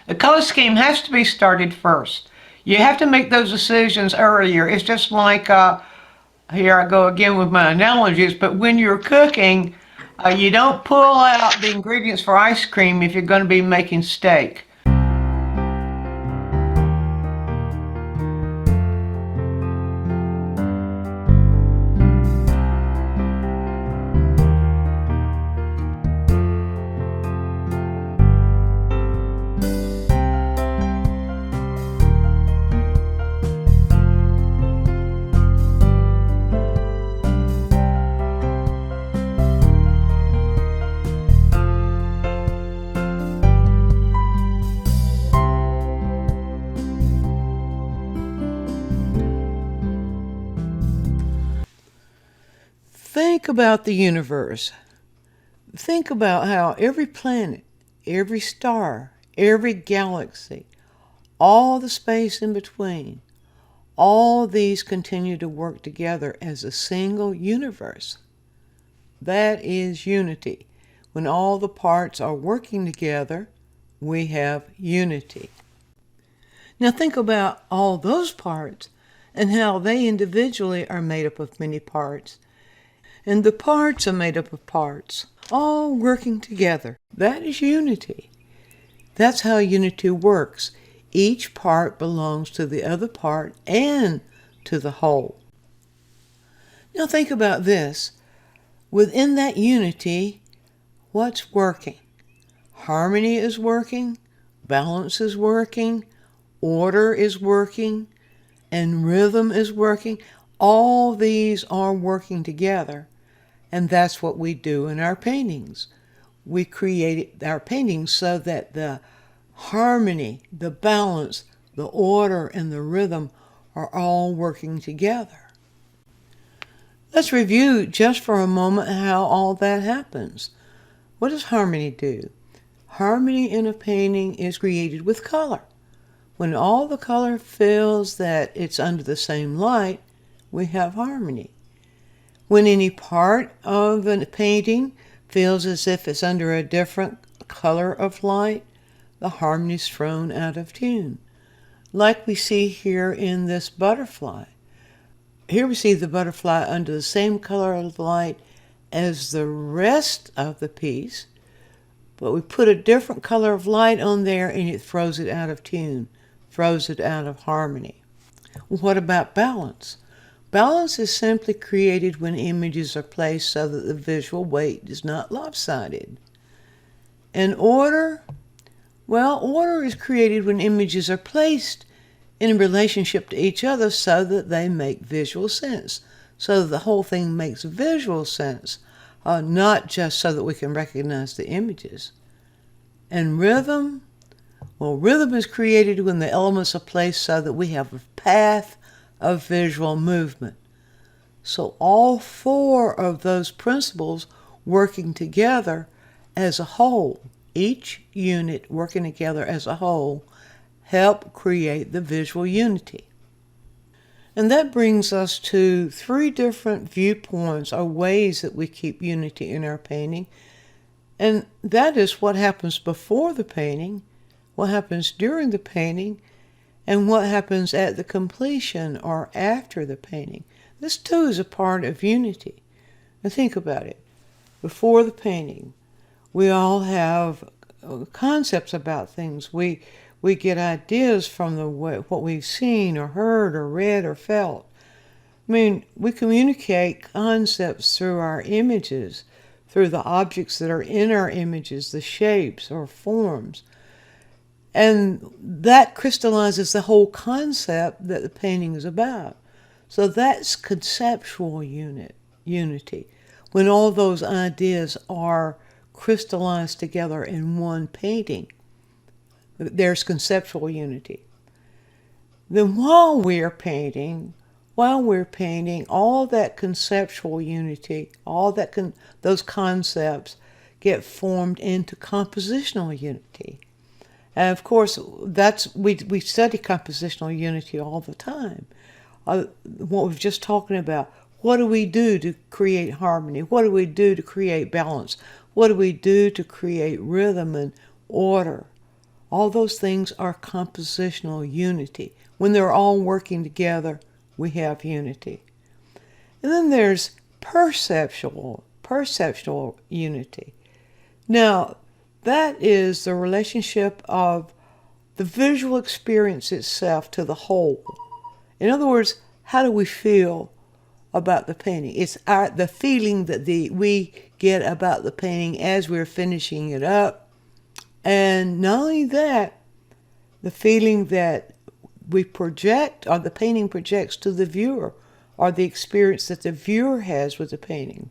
The color scheme has to be started first. You have to make those decisions earlier. It's just like, here I go again with my analogies, but when you're cooking, you don't pull out the ingredients for ice cream if you're going to be making steak. Think about the universe. Think about how every planet, every star, every galaxy, all the space in between, all these continue to work together as a single universe. That is unity. When all the parts are working together, we have unity. Now think about all those parts and how they individually are made up of many parts. And the parts are made up of parts, all working together. That is unity. That's how unity works. Each part belongs to the other part and to the whole. Now think about this. Within that unity, what's working? Harmony is working, balance is working, order is working, and rhythm is working. All these are working together. And that's what we do in our paintings. We create our paintings so that the harmony, the balance, the order, and the rhythm are all working together. Let's review just for a moment how all that happens. What does harmony do? Harmony in a painting is created with color. When all the color feels that it's under the same light, we have harmony. When any part of a painting feels as if it's under a different color of light, the harmony is thrown out of tune. Like we see here in this butterfly. Here we see the butterfly under the same color of light as the rest of the piece, but we put a different color of light on there and it throws it out of tune, throws it out of harmony. What about balance? Balance is simply created when images are placed so that the visual weight is not lopsided. And order? Well, order is created when images are placed in relationship to each other so that they make visual sense, so that the whole thing makes visual sense, not just so that we can recognize the images. And rhythm? Well, rhythm is created when the elements are placed so that we have a path of visual movement. So all four of those principles working together as a whole, each unit working together as a whole, help create the visual unity. And that brings us to three different viewpoints or ways that we keep unity in our painting. And that is what happens before the painting, what happens during the painting, and what happens at the completion or after the painting. This too is a part of unity. Now think about it. Before the painting, we all have concepts about things. We get ideas from what we've seen or heard or read or felt. I mean, we communicate concepts through our images, through the objects that are in our images, the shapes or forms. And that crystallizes the whole concept that the painting is about. So that's conceptual unity. When all those ideas are crystallized together in one painting, there's conceptual unity. Then while we're painting, all that conceptual unity, those concepts get formed into compositional unity. And of course, we study compositional unity all the time. What we've just talking about, what do we do to create harmony? What do we do to create balance? What do we do to create rhythm and order? All those things are compositional unity. When they're all working together, we have unity. And then there's perceptual unity. Now, that is the relationship of the visual experience itself to the whole. In other words, how do we feel about the painting? It's the feeling that we get about the painting as we're finishing it up. And not only that, the feeling that we project, or the painting projects to the viewer, or the experience that the viewer has with the painting.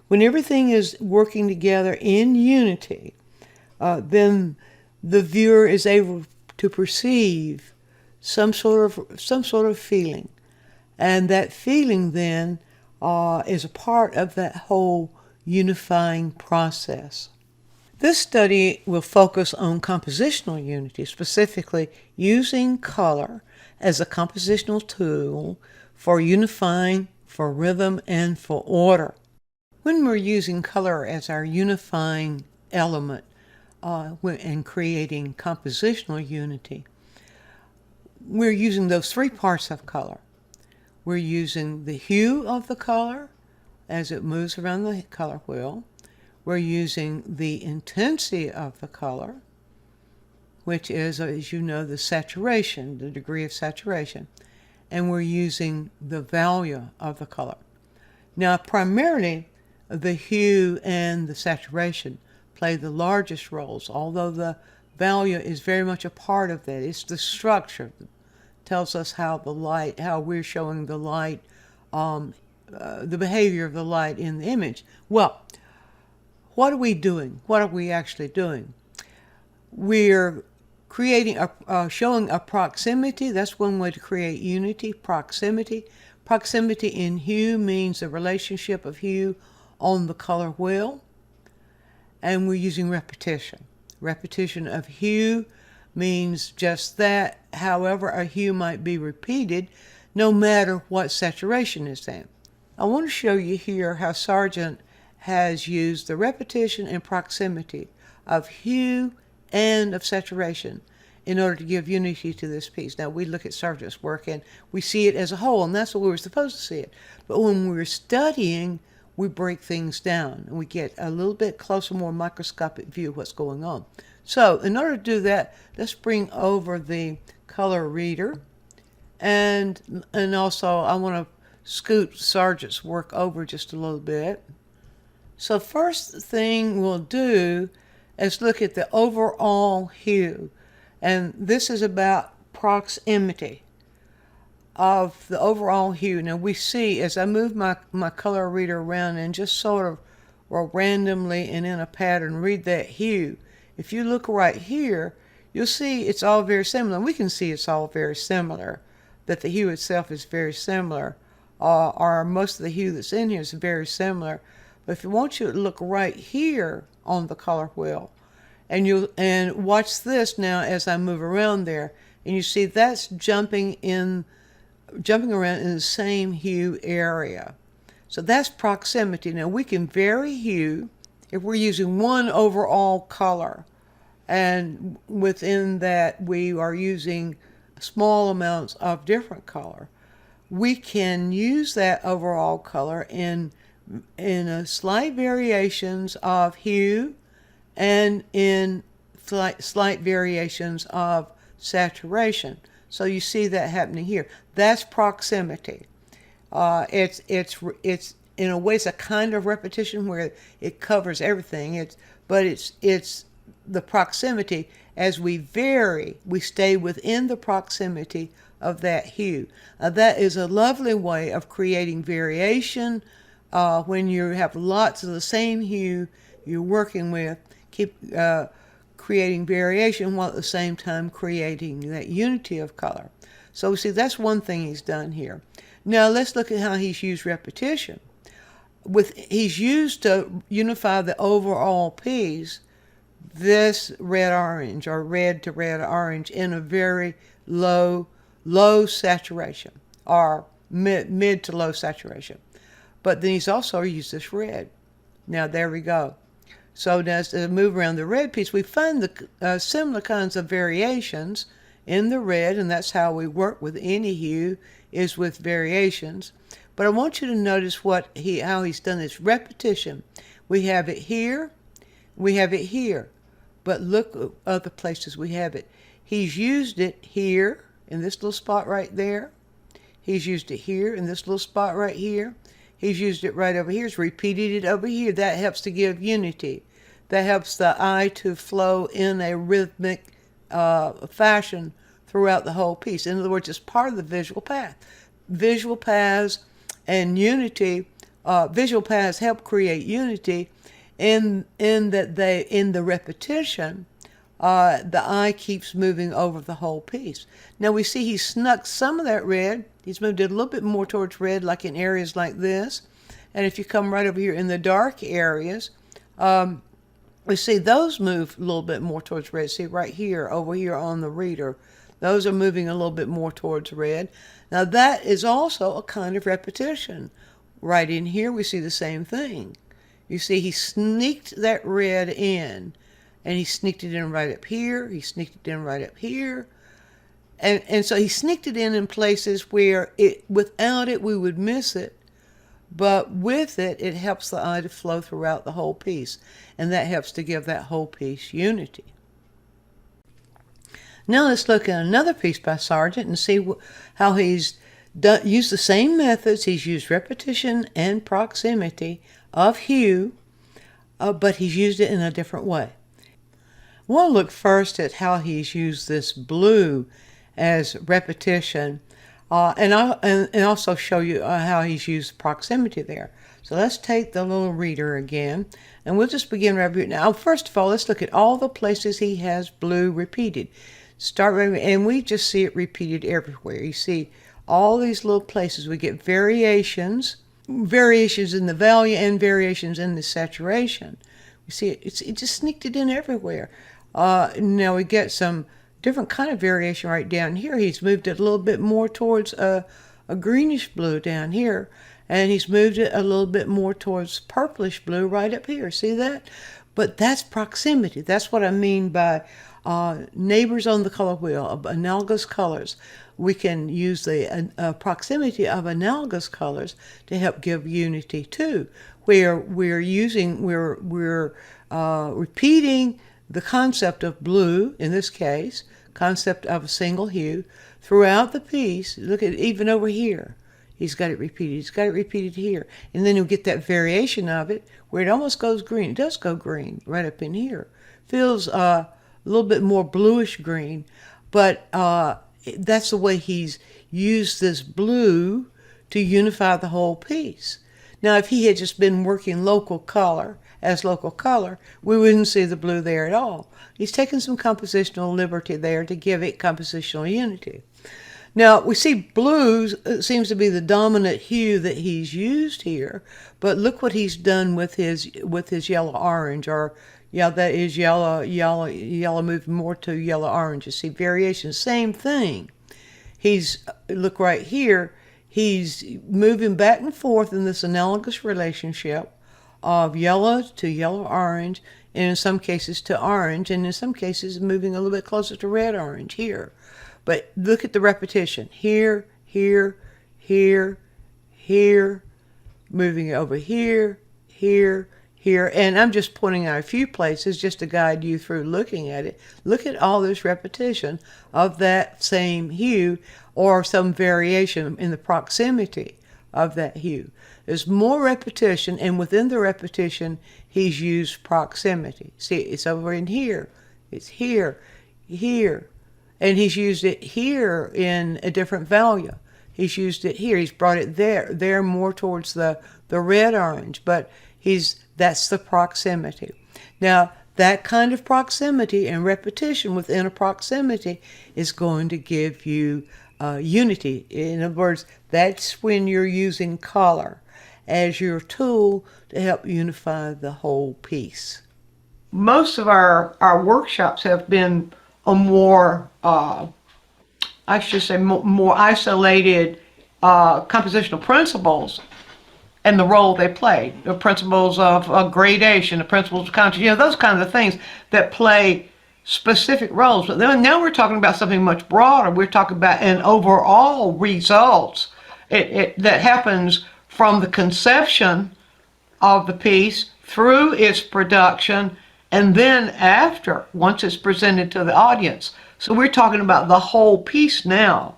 When everything is working together in unity, then the viewer is able to perceive some sort of feeling, and that feeling then is a part of that whole unifying process. This study will focus on compositional unity, specifically using color as a compositional tool for unifying, for rhythm, and for order. When we're using color as our unifying element in creating compositional unity, we're using those three parts of color. We're using the hue of the color as it moves around the color wheel. We're using the intensity of the color, which is, as you know, the saturation, the degree of saturation. And we're using the value of the color. Now, primarily, the hue and the saturation play the largest roles, although the value is very much a part of that. It's the structure that tells us how we're showing the light, the behavior of the light in the image. Well, what are we doing? What are we actually doing? We're creating showing a proximity. That's one way to create unity, proximity. Proximity in hue means the relationship of hue on the color wheel. And we're using repetition. Repetition of hue means just that. However, a hue might be repeated no matter what saturation is in. I want to show you here how Sargent has used the repetition and proximity of hue and of saturation in order to give unity to this piece. Now, we look at Sargent's work and we see it as a whole, and that's what we were supposed to see it. But when we're studying, we break things down and we get a little bit closer, more microscopic view of what's going on. So in order to do that, let's bring over the color reader, and also I want to scoot Sargent's work over just a little bit. So first thing we'll do is look at the overall hue, and this is about proximity of the overall hue. Now we see, as I move my color reader around and just sort of randomly and in a pattern read that hue, if you look right here, you'll see it's all very similar. We can see it's all very similar, that the hue itself is very similar, or most of the hue that's in here is very similar. But if you want you to look right here on the color wheel, and watch this now as I move around there, and you see that's jumping around in the same hue area. So that's proximity. Now we can vary hue if we're using one overall color, and within that we are using small amounts of different color. We can use that overall color in slight variations of hue and in slight variations of saturation. So you see that happening here. That's proximity. It's in a way it's a kind of repetition where it covers everything. But it's the proximity. As we vary, we stay within the proximity of that hue. That is a lovely way of creating variation. When you have lots of the same hue you're working with, keep creating variation while at the same time creating that unity of color. So see, that's one thing he's done here. Now let's look at how he's used repetition. He's used to unify the overall piece, this red-orange or red to red-orange in a very low saturation, or mid to low saturation. But then he's also used this red. Now there we go. So as to move around the red piece, we find the similar kinds of variations in the red, and that's how we work with any hue, is with variations. But I want you to notice how he's done this repetition. We have it here, we have it here, but look at other places we have it. He's used it here in this little spot right there. He's used it here in this little spot right here. He's used it right over here. He's repeated it over here. That helps to give unity. That helps the eye to flow in a rhythmic fashion throughout the whole piece. In other words, it's part of the visual path. Visual paths and unity, visual paths help create unity in the repetition. The eye keeps moving over the whole piece. Now we see he snuck some of that red. He's moved it a little bit more towards red, like in areas like this. And if you come right over here in the dark areas, we see those move a little bit more towards red. See right here, over here on the reader, those are moving a little bit more towards red. Now that is also a kind of repetition. Right in here we see the same thing. You see he sneaked that red in, and he sneaked it in right up here. He sneaked it in right up here. And so he sneaked it in places where without it we would miss it. But with it, it helps the eye to flow throughout the whole piece. And that helps to give that whole piece unity. Now let's look at another piece by Sargent and see how he's used the same methods. He's used repetition and proximity of hue, but he's used it in a different way. We'll look first at how he's used this blue as repetition, and also show you how he's used proximity there. So let's take the little reader again, and we'll just begin right here. Now, first of all, let's look at all the places he has blue repeated. Start right, and we just see it repeated everywhere. You see all these little places. We get variations in the value and variations in the saturation. We see it just sneaked it in everywhere. Now we get some different kind of variation right down here. He's moved it a little bit more towards a greenish blue down here, and he's moved it a little bit more towards purplish blue right up here. See that? But that's proximity. That's what I mean by neighbors on the color wheel of analogous colors. We can use the proximity of analogous colors to help give unity too, where we're repeating the concept of blue, in this case, concept of a single hue, throughout the piece. Look at even over here. He's got it repeated. He's got it repeated here. And then you'll get that variation of it where it almost goes green. It does go green right up in here. Feels a little bit more bluish green, but that's the way he's used this blue to unify the whole piece. Now, if he had just been working local color, we wouldn't see the blue there at all. He's taken some compositional liberty there to give it compositional unity. Now, we see blue seems to be the dominant hue that he's used here, but look what he's done with his yellow-orange, or that is yellow moving more to yellow-orange. You see variations, same thing. Look right here, he's moving back and forth in this analogous relationship of yellow to yellow-orange, and in some cases to orange, and in some cases moving a little bit closer to red-orange here. But look at the repetition. Here, here, here, here, moving over here, here, here. And I'm just pointing out a few places just to guide you through looking at it. Look at all this repetition of that same hue or some variation in the proximity of that hue. There's more repetition, and within the repetition, he's used proximity. See, it's over in here. It's here, here. And he's used it here in a different value. He's used it here. He's brought it there more towards the red-orange, but that's the proximity. Now, that kind of proximity and repetition within a proximity is going to give you unity. In other words, that's when you're using color as your tool to help unify the whole piece. Most of our workshops have been a more, more isolated compositional principles and the role they play, the principles of gradation, the principles of conscious, those kinds of things that play specific roles. But then now we're talking about something much broader. We're talking about an overall results that happens from the conception of the piece through its production and then after, once it's presented to the audience. So we're talking about the whole piece now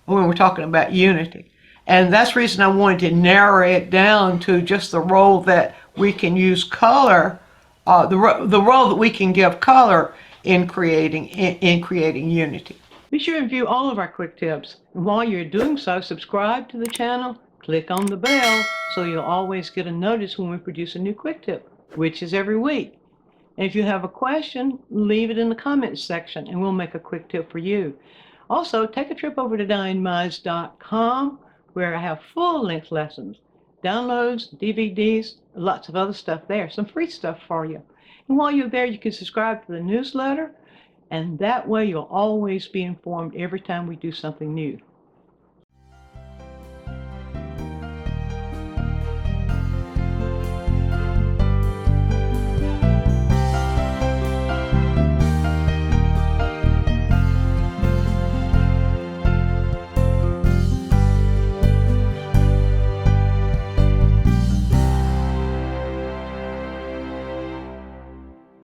when we're talking about unity. And that's the reason I wanted to narrow it down to just the role that we can use color, the role that we can give color in creating unity. Be sure and view all of our quick tips. And while you're doing so, subscribe to the channel, click on the bell so you'll always get a notice when we produce a new quick tip, which is every week. And if you have a question, leave it in the comments section and we'll make a quick tip for you. Also, take a trip over to DianneMize.com where I have full-length lessons, downloads, DVDs, lots of other stuff there, some free stuff for you. And while you're there, you can subscribe to the newsletter, and that way you'll always be informed every time we do something new.